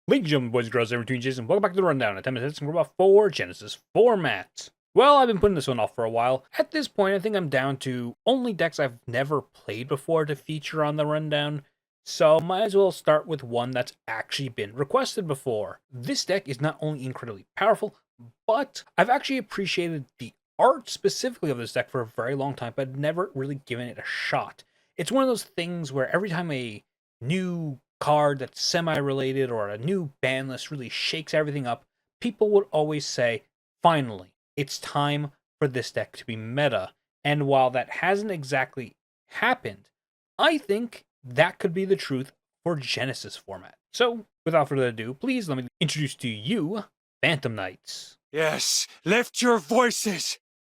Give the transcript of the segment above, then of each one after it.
Ladies and gentlemen, boys and girls, everything Jason, welcome back to the rundown at 10 minutes and about 4 Genesys format. Well, I've been putting this one off for a while. At this point, I think I'm down to only decks I've never played before to feature on the rundown, so might as well start with one that's actually been requested before. This deck is not only incredibly powerful, but I've actually appreciated the art specifically of this deck for a very long time, but never really given it a shot. It's one of those things where every time a new card that's semi-related or a new ban list really shakes everything up, people would always say, finally, it's time for this deck to be meta. And while that hasn't exactly happened, I think that could be the truth for Genesys format. So, without further ado, please let me introduce to you Phantom Knights. Yes, lift your voices!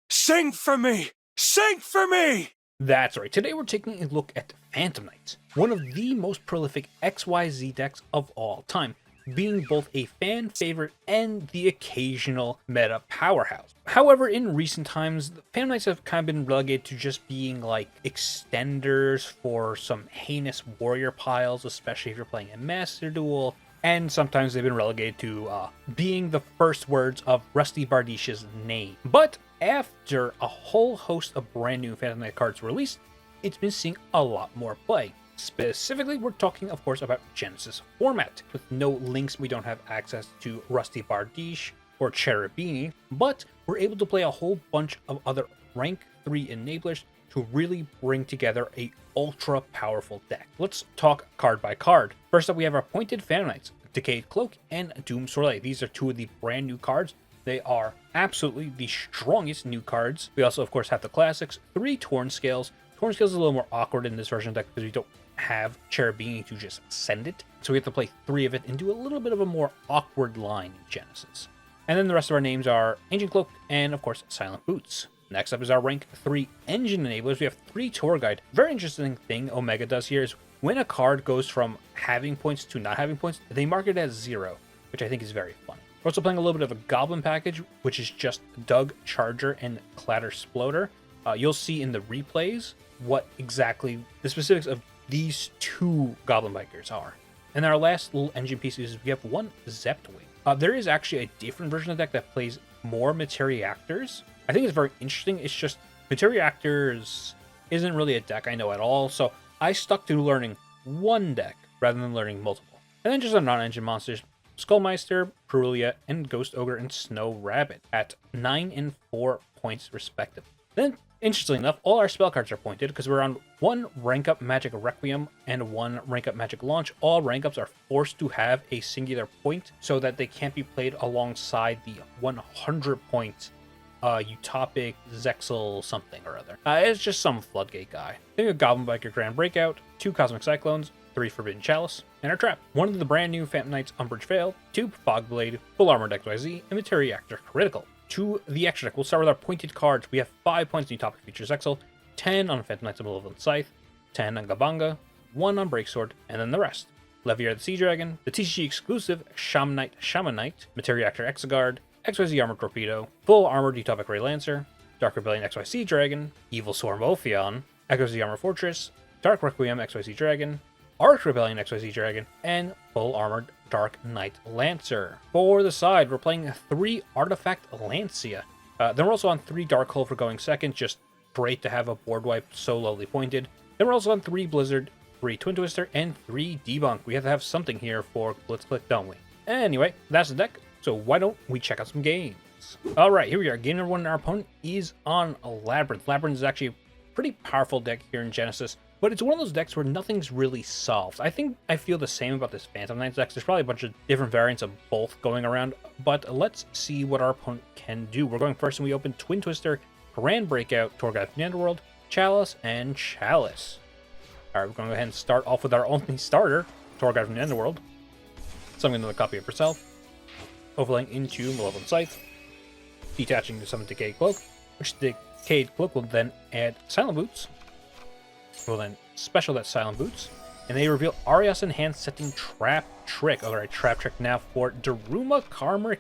Sing for me! Sing for me! That's right, today we're taking a look at Phantom Knights, one of the most prolific XYZ decks of all time, being both a fan favorite and the occasional meta powerhouse. However, in recent times, the Phantom Knights have kind of been relegated to just being like extenders for some heinous warrior piles, especially if you're playing a Master Duel, and sometimes they've been relegated to being the first words of Rusty Bardish's name. But after a whole host of brand new Phantom Knight cards released, it's been seeing a lot more play. Specifically, we're talking, of course, about Genesys format. With no links, we don't have access to Rusty Bardiche or Cherubini, but we're able to play a whole bunch of other rank 3 enablers to really bring together a ultra powerful deck. Let's talk card by card. First up, we have our Pointed Phantom Knights, Decayed Cloak, and Doom Soleil. These are two of the brand new cards. They are absolutely the strongest new cards. We also, of course, have the classics, 3 Torn Scales. Torn Scales is a little more awkward in this version of the deck because we don't have Cherubini to just send it. So we have to play 3 of it and do a little bit of a more awkward line in Genesys. And then the rest of our names are Ancient Cloak and, of course, Silent Boots. Next up is our rank 3 engine enablers. We have 3 Tour Guide. Very interesting thing Omega does here is when a card goes from having points to not having points, they mark it as 0, which I think is very fun. We're also playing a little bit of a Goblin package, which is just Dug, Charger, and Clatter Sploder. You'll see in the replays what exactly the specifics of these 2 Goblin Bikers are. And our last little engine piece is we have 1 Zept Wing. There is actually a different version of the deck that plays more Materiactors. I think it's very interesting. It's just Materiactors isn't really a deck I know at all, so I stuck to learning 1 deck rather than learning multiple. And then just our non-engine monsters, Skullmeister, Perulia, and Ghost Ogre and Snow Rabbit at 9 and 4 points respectively. Then, interestingly enough, all our spell cards are pointed because we're on 1 rank up Magic Requiem and 1 rank up Magic Launch. All rank ups are forced to have a singular point so that they can't be played alongside the 100 point Utopic Zexal something or other. It's just some floodgate guy. Then we have Goblin Biker Grand Breakout, 2 Cosmic Cyclones, 3 Forbidden Chalice, and our trap. 1 of the brand new Phantom Knights Umbrage Veil, 2 Fogblade, Full Armored XYZ, and Materiactor Critical. To the extra deck, we'll start with our pointed cards. We have 5 points in Utopic Features Zexal, 10 on Phantom Knights of Malevolent Scythe, 10 on Gabanga, 1 on Breaksword, and then the rest. Leviar the Sea Dragon, the TCG exclusive Shaman Knight, Materiactor Exiguard, XYZ Armored Torpedo, Full Armored Utopic Ray Lancer, Dark Rebellion XYZ Dragon, Evil Swarm Ophion, XYZ Armored Fortress, Dark Requiem XYZ Dragon, Arch Rebellion XYZ Dragon, and Full Armored Dark Knight Lancer. For the side, we're playing 3 Artifact Lancia. Then we're also on 3 Dark Hole for going second, just great to have a board wipe so lowly pointed. Then we're also on 3 Blizzard, 3 Twin Twister, and 3 Debunk. We have to have something here for Blitz Click, don't we? Anyway, that's the deck. So why don't we check out some games? Alright, here we are. Game number 1, our opponent is on Labyrinth. Labyrinth is actually a pretty powerful deck here in Genesys, but it's one of those decks where nothing's really solved. I think I feel the same about this Phantom Knights deck. There's probably a bunch of different variants of both going around, but let's see what our opponent can do. We're going first and we open Twin Twister, Grand Breakout, Tour Guide from the Underworld, Chalice, and Chalice. Alright, we're going to go ahead and start off with our only starter, Tour Guide from the Underworld. Summoning another copy of herself. Overlaying into Malevolent Scythe, detaching to summon Decayed Cloak, which Decayed Cloak will then add Silent Boots. We'll then special that Silent Boots, and they reveal Arias Enhanced Setting Trap Trick. Alright, Trap Trick now for Daruma Karmic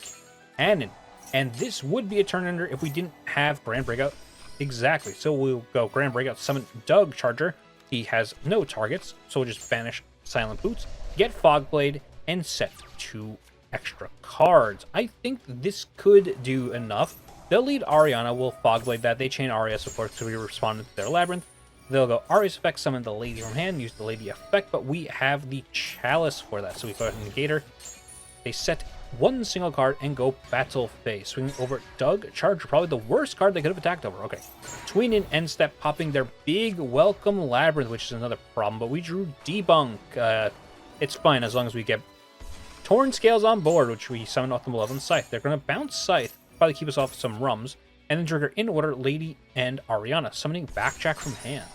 Cannon. And this would be a turn ender if we didn't have Grand Breakout. Exactly, so we'll go Grand Breakout, summon Dug Charger. He has no targets, so we'll just banish Silent Boots, get Fogblade, and set 2 extra cards. I think this could do enough. They'll lead Ariana, we'll Fogblade that. They chain Aria's support so we respond to their Labyrinth. They'll go Aria's effect, summon the Lady from hand, use the Lady effect, but we have the Chalice for that, so we go ahead and negate her. They set 1 single card and go Battle Phase. Swinging over Doug Charger, probably the worst card they could have attacked over. Okay. Tween in end step, popping their big welcome Labyrinth, which is another problem, but we drew Debunk. It's fine as long as we get Torn Scales on board, which we summon off the Malevolent Scythe. They're going to bounce Scythe, probably keep us off some rums, and then trigger in order Lady and Ariana, summoning Backjack from hand.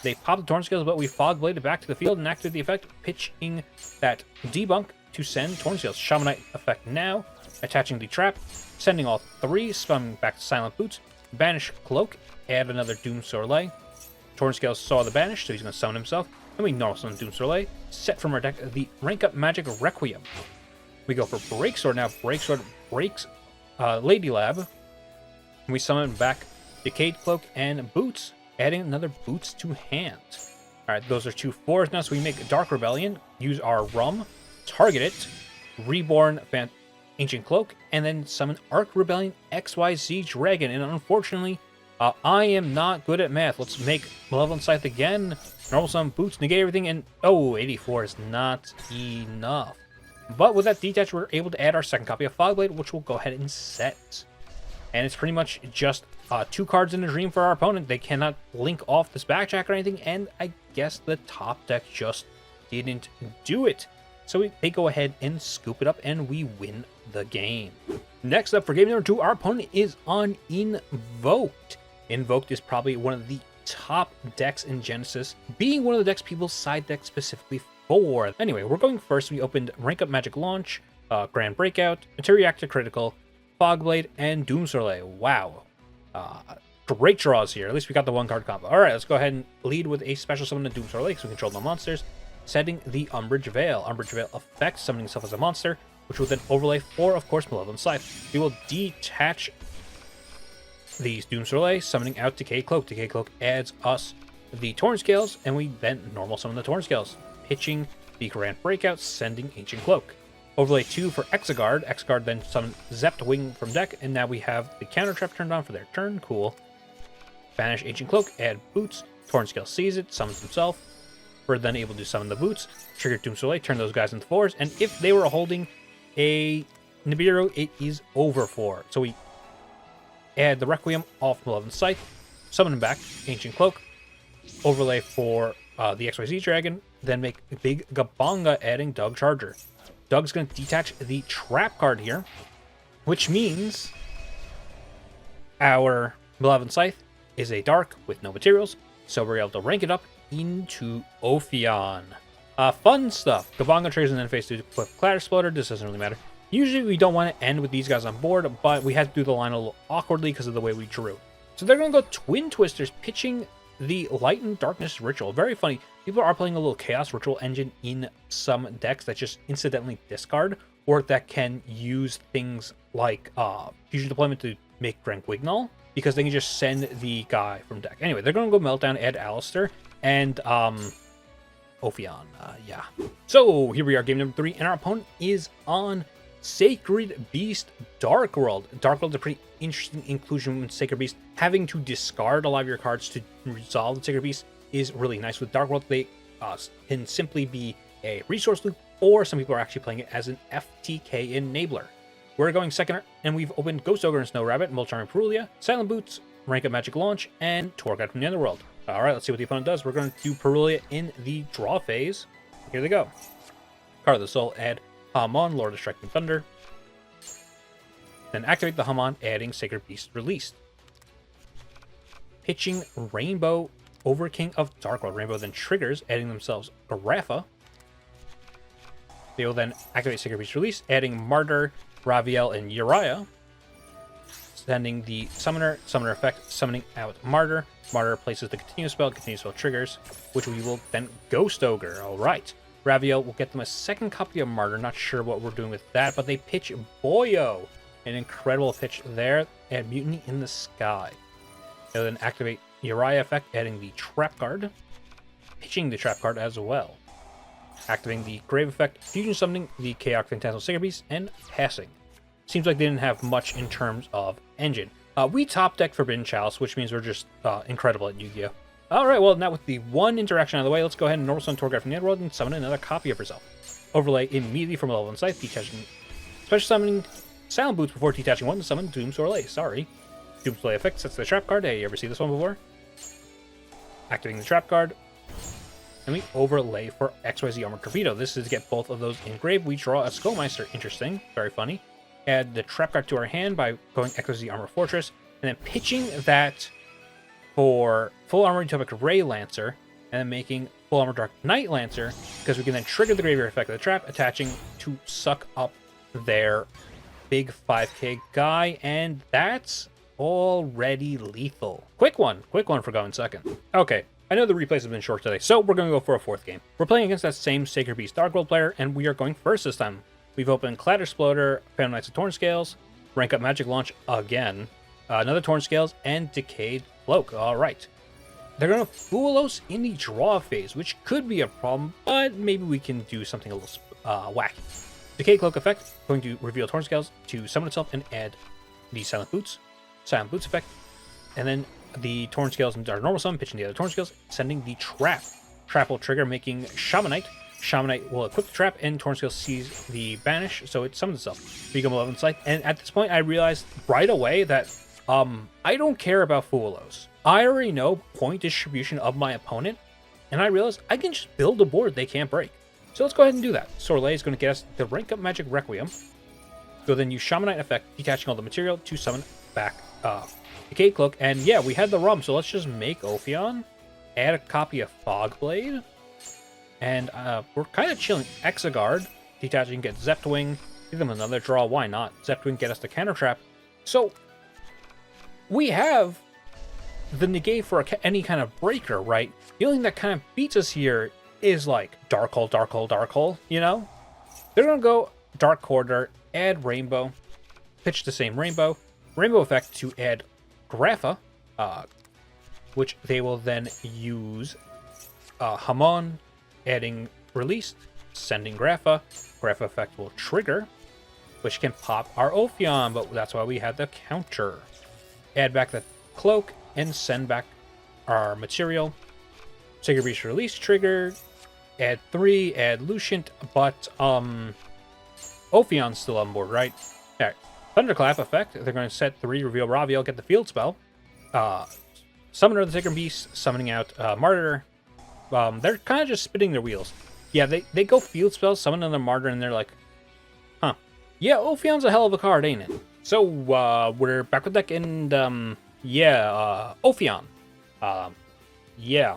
They pop the Torn Scales, but we Fog Blade it back to the field and activate the effect, pitching that Debunk to send Torn Scales. Shamanite effect now, attaching the trap, sending all 3, summoning back to Silent Boots, banish Cloak, add another Doom Soleil. Torn Scales saw the banish, so he's going to summon himself. Then we normal summon Doom Soleil, set from our deck the Rank Up Magic Requiem. We go for Breaksword now. Breaksword breaks Lady Lab. And we summon back Decayed Cloak and Boots, adding another Boots to hand. Alright, those are 2 4s now, so we make Dark Rebellion, use our Rum, target it, Reborn Ancient Cloak, and then summon Arc Rebellion XYZ Dragon. And unfortunately, I am not good at math. Let's make Malevolent Scythe again, normal summon Boots, negate everything, and 84 is not enough. But with that detach, we're able to add our second copy of Fogblade, which we'll go ahead and set. And it's pretty much just 2 cards in a dream for our opponent. They cannot link off this Backjack or anything, and I guess the top deck just didn't do it. So they go ahead and scoop it up, and we win the game. Next up for game number 2, our opponent is on Invoked. Invoked is probably one of the top decks in Genesys, being one of the decks people side deck specifically for. Anyway, we're going first. We opened Rank Up Magic Launch, Grand Breakout, Materia Actor Critical, Fogblade, and Doom Soleil. Wow. Great draws here. At least we got the 1-card combo. Alright, let's go ahead and lead with a special summon of Doom Soleil because we control no monsters. Setting the Umbrage Veil. Umbrage Veil effect, summoning itself as a monster, which will then overlay 4, of course, Malevolent Scythe. We will detach these Doom Soleil, summoning out Decayed Cloak. Decayed Cloak adds us the Torn Scales, and we then normal summon the Torn Scales, pitching the Grand Breakout, sending Ancient Cloak. Overlay 2 for Exegard. Exegard then summon Zept Wing from deck, and now we have the counter trap turned on for their turn. Cool. Banish Ancient Cloak, add Boots. Torn Scale sees it, summons himself. We're then able to summon the Boots, trigger Doom Soleil, turn those guys into 4s, and if they were holding a Nibiru, it is over 4. So we add the Requiem off Malevolent Scythe, summon him back, Ancient Cloak, overlay for the XYZ Dragon, then make Big Gabonga, adding Doug Charger. Doug's going to detach the trap card here, which means our Malevolent Scythe is a dark with no materials, so we're able to rank it up into Ophion. Fun stuff. Gabonga triggers and then phase 2 to equip Clatter Exploder. This doesn't really matter. Usually we don't want to end with these guys on board, but we had to do the line a little awkwardly because of the way we drew. So they're going to go Twin Twisters, pitching the Light and Darkness Ritual. Very funny. People are playing a little Chaos Ritual engine in some decks that just incidentally discard, or that can use things like Fusion Deployment to make Dranguignol, because they can just send the guy from deck. Anyway, they're going to go Meltdown, add Alistair, and Ophion. Yeah. So here we are, game number 3, and our opponent is on Sacred Beast Dark World. Dark World is a pretty interesting inclusion with Sacred Beast. Having to discard a lot of your cards to resolve the Sacred Beast is really nice. With Dark World, they can simply be a resource loop, or some people are actually playing it as an FTK enabler. We're going second, and we've opened Ghost Ogre and Snow Rabbit, Molcharm Perulia, Silent Boots, Rank Up Magic Launch, and Tour Guide from the Underworld. Alright, let's see what the opponent does. We're going to do Perulia in the draw phase. Here they go. Card of the Soul, add Hamon, Lord of Striking Thunder. Then activate the Hamon, adding Sacred Beast Released. Pitching Rainbow over King of Dark World. Rainbow then triggers, adding themselves Garafa. They will then activate Sacred Beast Release, adding Martyr, Raviel, and Uriah. Sending the Summoner effect, summoning out Martyr. Martyr places the Continue spell triggers, which we will then Ghost Ogre. Alright. Raviel will get them a second copy of Martyr. Not sure what we're doing with that, but they pitch Boyo. An incredible pitch there, and Mutiny in the Sky. They'll then activate Uriah effect, adding the Trap card. Pitching the Trap card as well. activating the Grave effect, fusion summoning the Chaotic Phantasmal Sacred Beast, and passing. Seems like they didn't have much in terms of engine. We top deck Forbidden Chalice, which means we're just incredible at Yu-Gi-Oh! Alright, well, now with the one interaction out of the way, let's go ahead and Normal Summon Torghast from the Underworld and summon another copy of herself. Overlay immediately from a level 1 site, detaching special summoning Silent Boots before detaching one to summon Doom Soleil. Sorry. Doom Soleil effect sets the trap card. Hey, you ever see this one before? Activating the trap card. And we overlay for XYZ Armored Torpedo. This is to get both of those engraved. We draw a Skullmeister. Interesting. Very funny. Add the trap card to our hand by going XYZ Armor Fortress. And then pitching that for Full Armor Utopic Ray Lancer. And then making Full Armor Dark Knight Lancer. Because we can then trigger the graveyard effect of the trap, attaching to suck up their big 5k guy. And that's already lethal. Quick one for going second. Okay. I know the replays have been short today, so we're going to go for a fourth game. We're playing against that same Sacred Beast Dark World player, and we are going first this time. We've opened Clatter Exploder, Phantom Knights of Tornscales, Rank Up Magic Launch again, another Tornscales, and Decayed Cloak. Alright. They're going to fool us in the draw phase, which could be a problem, but maybe we can do something a little wacky. Decayed Cloak effect, going to reveal Tornscales to summon itself and add the Silent Boots effect, and then the Tornscales and our normal summon, pitching the other Tornscales, sending the trap. Trap will trigger, making Shamanite. Shamanite will equip the trap, and Tornscale sees the banish, so it summons itself. Become 11 Sight. And at this point, I realized right away that I don't care about Fuelos. I already know point distribution of my opponent, and I realized I can just build a board they can't break. So let's go ahead and do that. Soleil is going to get us the Rank Up Magic Requiem. Go then use Shamanite effect, detaching all the material to summon back Decayed Cloak, and yeah, we had the RUM, so let's just make Ophion, add a copy of Fogblade, and we're kind of chilling. Exegard, detaching, get Zeptwing, give them another draw, why not? Zeptwing, get us the Counter Trap. So, we have the negate for any kind of breaker, right? The only thing that kind of beats us here is like Dark Hole, you know? They're gonna go Dark Corridor, add Rainbow, pitch the same Rainbow effect to add Grapha, which they will then use Hamon, adding Released, sending Grapha. Grapha effect will trigger, which can pop our Ophion, but that's why we had the counter. Add back the Cloak and send back our material. Sacred Beast Release trigger, add 3, add Lucient, but Ophion's still on board, right? Alright. Thunderclap effect, they're going to set 3, reveal Raviel, get the field spell. Summoner of the Sacred Beast, summoning out Martyr. They're kind of just spinning their wheels. Yeah, they go field spell, summon another Martyr, and they're like, huh. Yeah, Ophion's a hell of a card, ain't it? So, we're back with deck, and, Ophion. Yeah,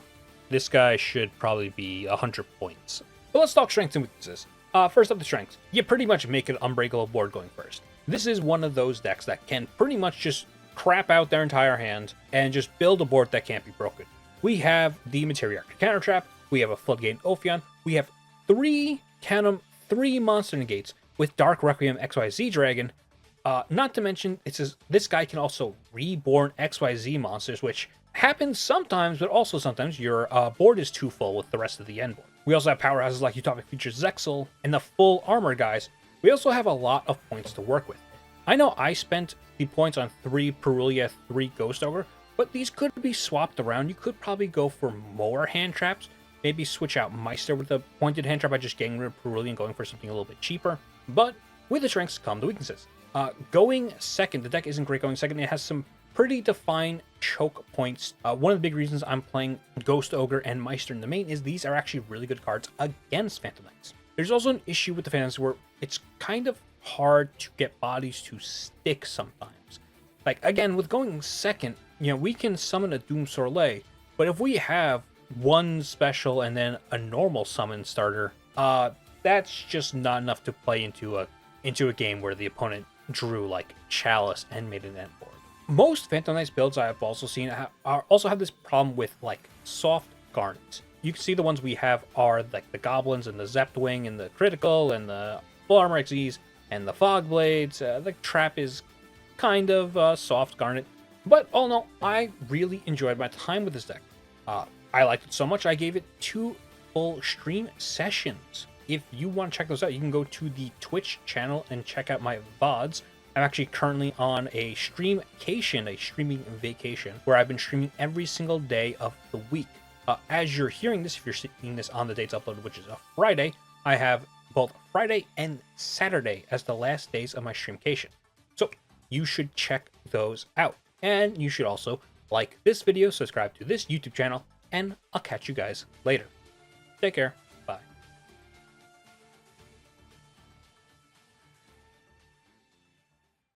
this guy should probably be 100 points. But let's talk strengths and weaknesses. First up, the strengths. You pretty much make an unbreakable board going first. This is one of those decks that can pretty much just crap out their entire hand and just build a board that can't be broken. We have the Materiarch Counter Trap, we have a Floodgate Ophion, we have 3 monster negates with Dark Requiem XYZ Dragon. Not to mention, it says this guy can also reborn XYZ monsters, which happens sometimes, but also sometimes your board is too full with the rest of the end board. We also have powerhouses like Utopic Features Zexal and the full armor guys. We also have a lot of points to work with. I know I spent the points on 3 Perulia, 3 Ghost Ogre, but these could be swapped around. You could probably go for more hand traps, maybe switch out Meister with a pointed hand trap by just getting rid of Perulia and going for something a little bit cheaper. But with the strengths come the weaknesses. Going second, the deck isn't great going second. It has some pretty defined choke points. One of the big reasons I'm playing Ghost Ogre and Meister in the main is these are actually really good cards against Phantom Knights. There's also an issue with the Phantom Knights where it's kind of hard to get bodies to stick sometimes. Like, again, with going second, you know, we can summon a Doom Soleil, but if we have one special and then a normal summon starter, that's just not enough to play into a game where the opponent drew like Chalice and made an end board. Most Phantom Knights builds I have also seen also have this problem with like soft garnets. You can see the ones we have are like the Goblins and the Zeptwing and the Critical and the Full Armor XEs and the Fog Blades. The Trap is kind of soft garnet. But all in all, I really enjoyed my time with this deck. I liked it so much I gave it 2 full stream sessions. If you want to check those out, you can go to the Twitch channel and check out my VODs. I'm actually currently on a streaming vacation, where I've been streaming every single day of the week. As you're hearing this, if you're seeing this on the dates uploaded, which is a Friday, I have both Friday and Saturday as the last days of my streamcation. So you should check those out. And you should also like this video, subscribe to this YouTube channel, and I'll catch you guys later. Take care.